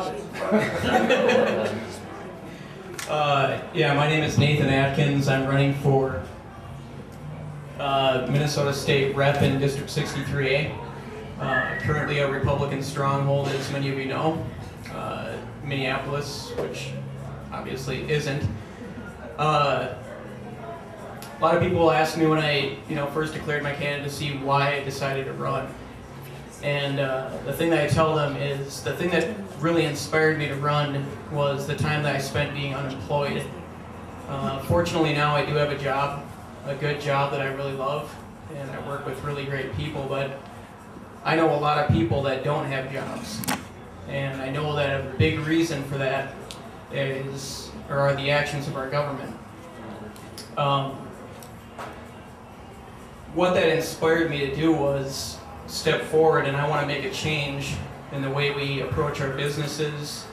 Stop it. Yeah, my name is Nathan Atkins. I'm running for Minnesota State Rep in District 63A. Currently a Republican stronghold, as many of you know. Minneapolis, which obviously isn't. A lot of people ask me when I first declared my candidacy why I decided to run. And the thing that I tell them is the thing that really inspired me to run was the time that I spent being unemployed. Fortunately now I do have a job, a good job that I really love, and I work with really great people, but I know a lot of people that don't have jobs. And I know that a big reason for that are the actions of our government. What that inspired me to do was step forward, and I want to make a change in the way we approach our businesses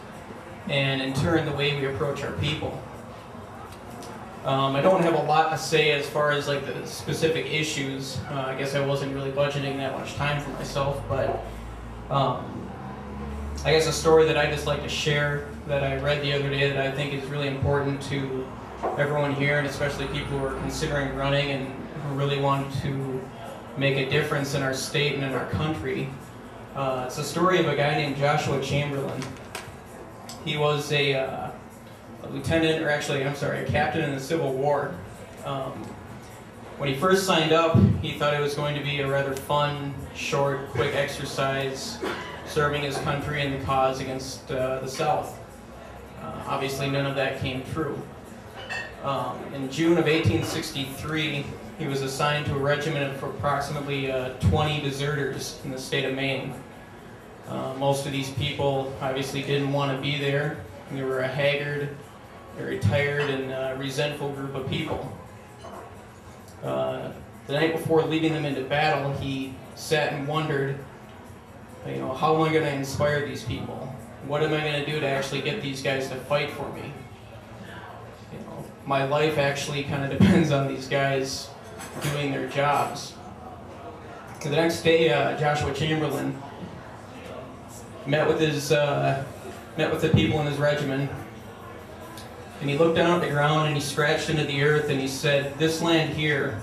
and in turn the way we approach our people. I don't have a lot to say as far as like the specific issues. I guess I wasn't really budgeting that much time for myself, but I guess a story that I just like to share that I read the other day that I think is really important to everyone here, and especially people who are considering running and who really want to make a difference in our state and in our country. It's a story of a guy named Joshua Chamberlain. He was a lieutenant, or actually, I'm sorry, a captain in the Civil War. When he first signed up, he thought it was going to be a rather fun, short, quick exercise serving his country and the cause against the South. Obviously, none of that came true. In June of 1863, he was assigned to a regiment of approximately 20 deserters in the state of Maine. Most of these people obviously didn't want to be there. They were a haggard, very tired, and resentful group of people. The night before leading them into battle, he sat and wondered, how am I going to inspire these people? What am I going to do to actually get these guys to fight for me? My life actually kind of depends on these guys doing their jobs. The next day, Joshua Chamberlain met with the people in his regiment, and he looked down at the ground and he scratched into the earth and he said, "This land here,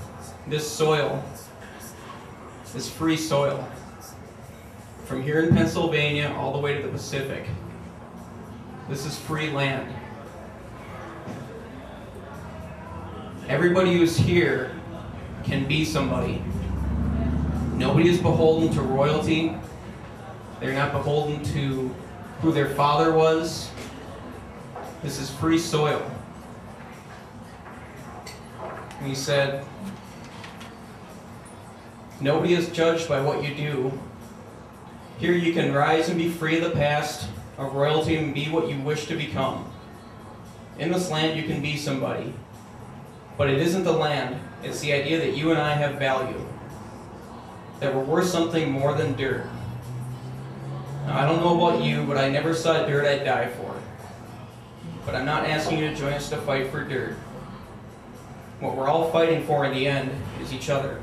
this soil, is free soil. From here in Pennsylvania all the way to the Pacific. This is free land. Everybody who's here can be somebody. Nobody is beholden to royalty. They're not beholden to who their father was. This is free soil." And he said, "Nobody is judged by what you do. Here you can rise and be free of the past, of royalty, and be what you wish to become. In this land you can be somebody. But it isn't the land, it's the idea that you and I have value, that we're worth something more than dirt. Now, I don't know about you, but I never saw dirt I'd die for. But I'm not asking you to join us to fight for dirt. What we're all fighting for in the end is each other."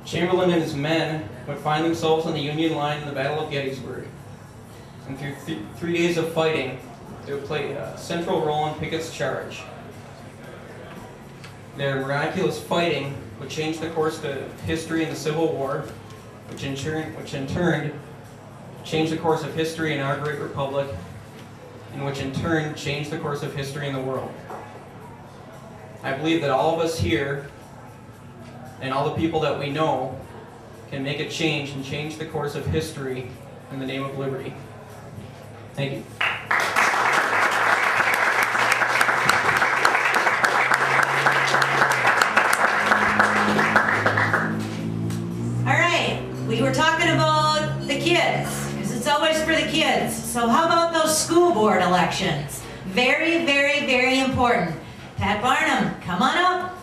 Chamberlain and his men would find themselves on the Union line in the Battle of Gettysburg. And through 3 days of fighting, they would play a central role in Pickett's charge. Their miraculous fighting would change the course of history in the Civil War, which in turn changed the course of history in our great republic, and which in turn changed the course of history in the world. I believe that all of us here, and all the people that we know, can make a change and change the course of history in the name of liberty. Thank you. All right, we were talking about the kids, because it's always for the kids. So how about those school board elections? Very, very, very important. Pat Barnum, come on up.